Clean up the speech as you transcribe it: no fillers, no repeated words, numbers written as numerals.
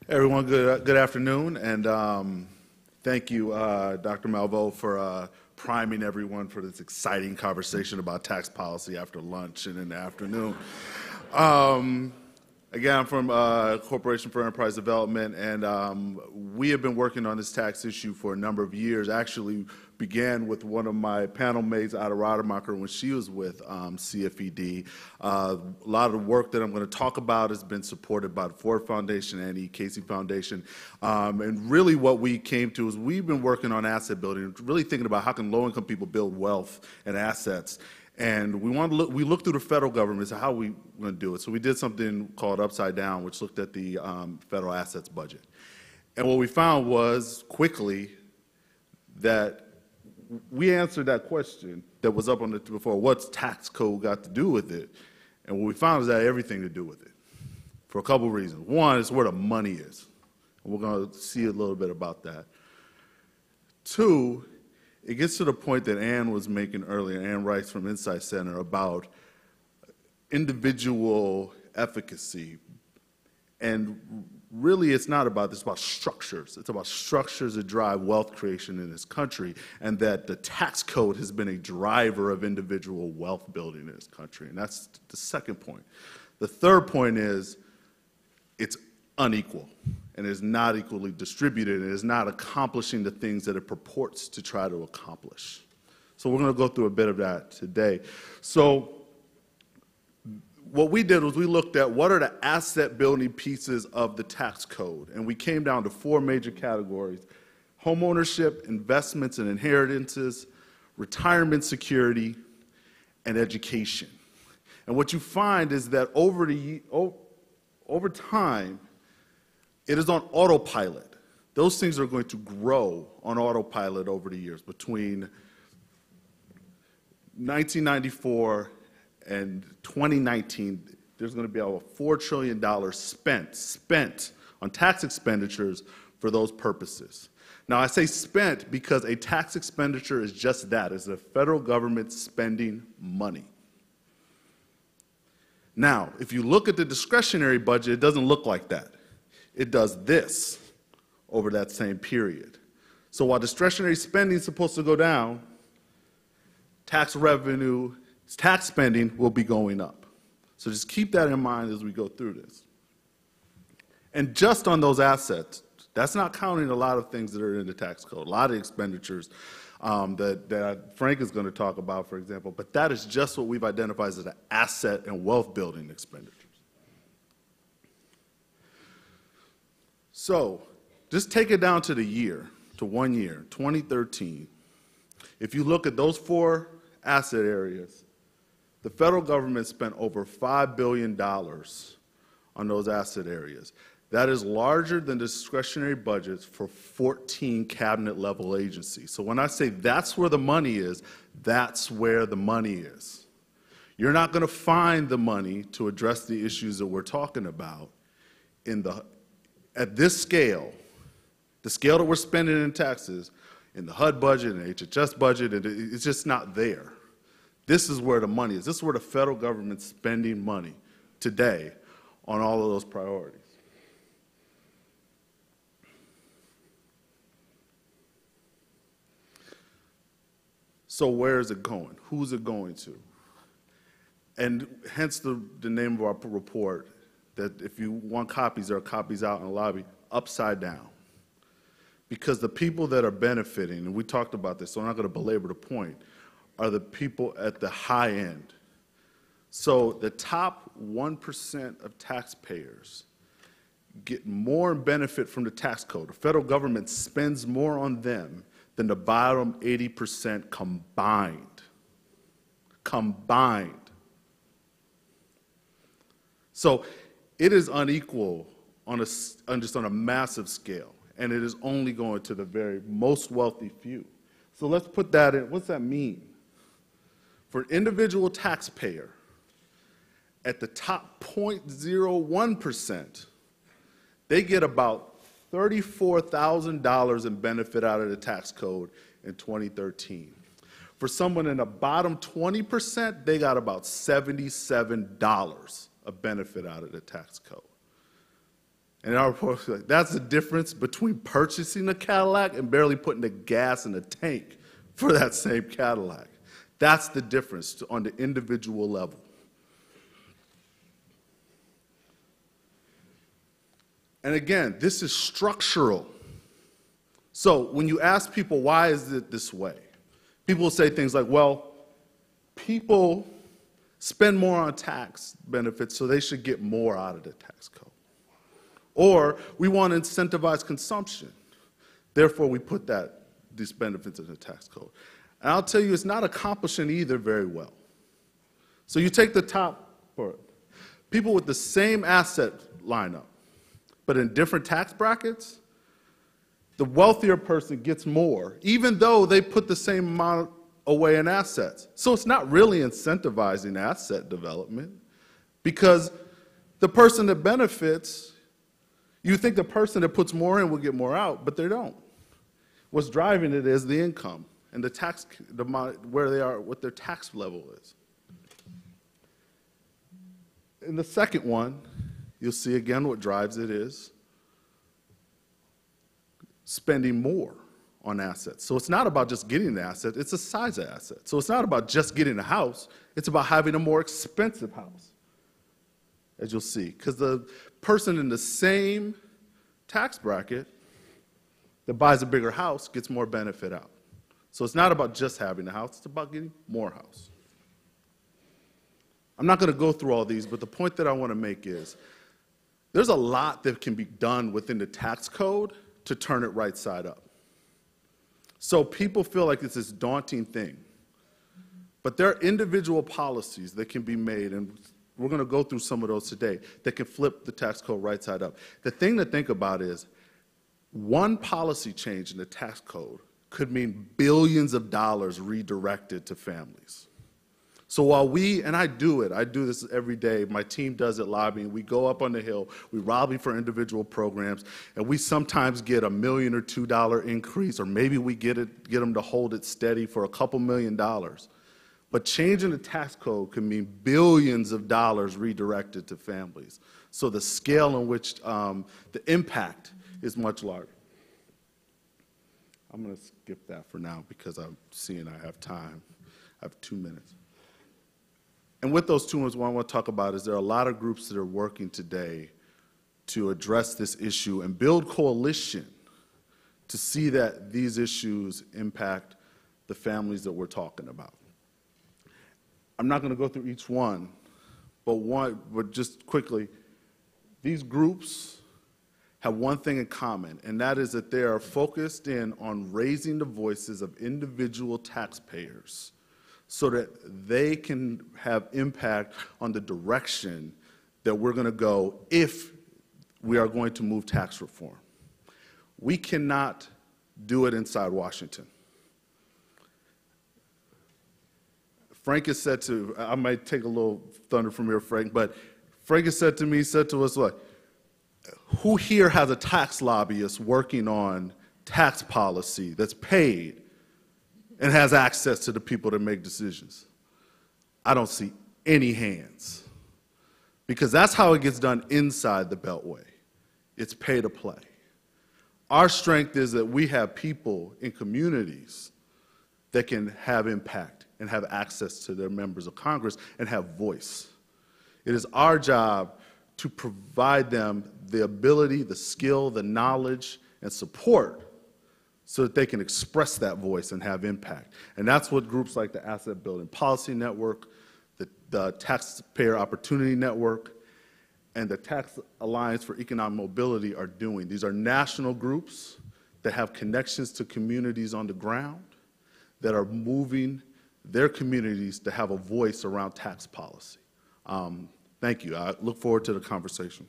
Everyone, good afternoon, and thank you, Dr. Malveaux, for priming everyone for this exciting conversation about tax policy after lunch and in the afternoon. Again, I'm from Corporation for Enterprise Development, and we have been working on this tax issue for a number of years. Actually, began with one of my panel mates out of Rademacher when she was with CFED. A lot of the work that I'm going to talk about has been supported by the Ford Foundation and E. Casey Foundation. And really what we came to is we've been working on asset building, really thinking about how can low-income people build wealth and assets. And we looked through the federal government, so how we going to do it. So we did something called Upside Down, which looked at the federal assets budget. And what we found was quickly that we answered that question that was up on the before, what's tax code got to do with it? And what we found is that everything to do with it, for a couple of reasons. One is where the money is. And we're going to see a little bit about that. Two, it gets to the point that Ann was making earlier, Ann Rice from Insight Center, about individual efficacy. And really, it's not about this, it's about structures. It's about structures that drive wealth creation in this country, and that the tax code has been a driver of individual wealth building in this country. And that's the second point. The third point is it's unequal, and is not equally distributed, and is not accomplishing the things that it purports to try to accomplish. So we're going to go through a bit of that today. So what we did was we looked at what are the asset building pieces of the tax code, and we came down to four major categories: home ownership, investments and inheritances, retirement security, and education. And what you find is that over time, it is on autopilot. Those things are going to grow on autopilot over the years. Between 1994 and 2019, there's going to be over $4 trillion spent on tax expenditures for those purposes. Now, I say spent because a tax expenditure is just that. It's the federal government spending money. Now, if you look at the discretionary budget, it doesn't look like that. It does this over that same period. So while discretionary spending is supposed to go down, tax revenue, tax spending will be going up. So just keep that in mind as we go through this. And just on those assets, that's not counting a lot of things that are in the tax code, a lot of expenditures that Frank is going to talk about, for example, but that is just what we've identified as an asset and wealth building expenditure. So just take it down to the year, to 1 year, 2013. If you look at those four asset areas, the federal government spent over $5 billion on those asset areas. That is larger than discretionary budgets for 14 cabinet-level agencies. So when I say that's where the money is, that's where the money is. You're not going to find the money to address the issues that we're talking about at this scale, the scale that we're spending in taxes, in the HUD budget and HHS budget, it's just not there. This is where the money is. This is where the federal government's spending money today on all of those priorities. So where is it going? Who's it going to? And hence the name of our report, that if you want copies, there are copies out in the lobby, Upside Down. Because the people that are benefiting, and we talked about this, so I'm not going to belabor the point, are the people at the high end. So the top 1% of taxpayers get more benefit from the tax code. The federal government spends more on them than the bottom 80% combined. Combined. So it is unequal just on a massive scale, and it is only going to the very most wealthy few. So let's put that in. What's that mean? For an individual taxpayer, at the top 0.01%, they get about $34,000 in benefit out of the tax code in 2013. For someone in the bottom 20%, they got about $77 of benefit out of the tax code. And our report was like, that's the difference between purchasing a Cadillac and barely putting the gas in the tank for that same Cadillac. That's the difference on the individual level. And again, this is structural. So when you ask people, why is it this way? People will say things like, well, people spend more on tax benefits, so they should get more out of the tax code. Or we want to incentivize consumption. Therefore, we put these benefits in the tax code. And I'll tell you, it's not accomplishing either very well. So you take the top part. People with the same asset lineup, but in different tax brackets, the wealthier person gets more, even though they put the same amount away in assets. So it's not really incentivizing asset development, because the person that benefits, you think the person that puts more in will get more out, but they don't. What's driving it is the income and the tax, where they are, what their tax level is. In the second one, you'll see again what drives it is spending more on assets. So it's not about just getting the asset, it's a size of asset. So it's not about just getting a house, it's about having a more expensive house, as you'll see. Because the person in the same tax bracket that buys a bigger house gets more benefit out. So it's not about just having a house, it's about getting more house. I'm not going to go through all these, but the point that I want to make is there's a lot that can be done within the tax code to turn it right side up. So people feel like it's this daunting thing. But there are individual policies that can be made, and we're going to go through some of those today, that can flip the tax code right side up. The thing to think about is one policy change in the tax code could mean billions of dollars redirected to families. So while and I do this every day, my team does it lobbying, we go up on the Hill, we lobby for individual programs, and we sometimes get $1 million or $2 increase, or maybe we get them to hold it steady for a couple $1 million. But changing the tax code can mean billions of dollars redirected to families. So the scale in which the impact is much larger. I'm going to skip that for now because I'm seeing I have time. I have 2 minutes. And with those 2 minutes, what I want to talk about is there are a lot of groups that are working today to address this issue and build coalition to see that these issues impact the families that we're talking about. I'm not going to go through each one, but just quickly, these groups have one thing in common, and that is that they are focused in on raising the voices of individual taxpayers so that they can have impact on the direction that we're going to go if we are going to move tax reform. We cannot do it inside Washington. Frank has said to, I might take a little thunder from here, Frank, but Frank has said to me, said to us, what, who here has a tax lobbyist working on tax policy that's paid and has access to the people that make decisions? I don't see any hands, because that's how it gets done inside the Beltway. It's pay to play. Our strength is that we have people in communities that can have impact and have access to their members of Congress and have voice. It is our job to provide them the ability, the skill, the knowledge, and support so that they can express that voice and have impact. And that's what groups like the Asset Building Policy Network, the Taxpayer Opportunity Network, and the Tax Alliance for Economic Mobility are doing. These are national groups that have connections to communities on the ground that are moving their communities to have a voice around tax policy. Thank you. I look forward to the conversation.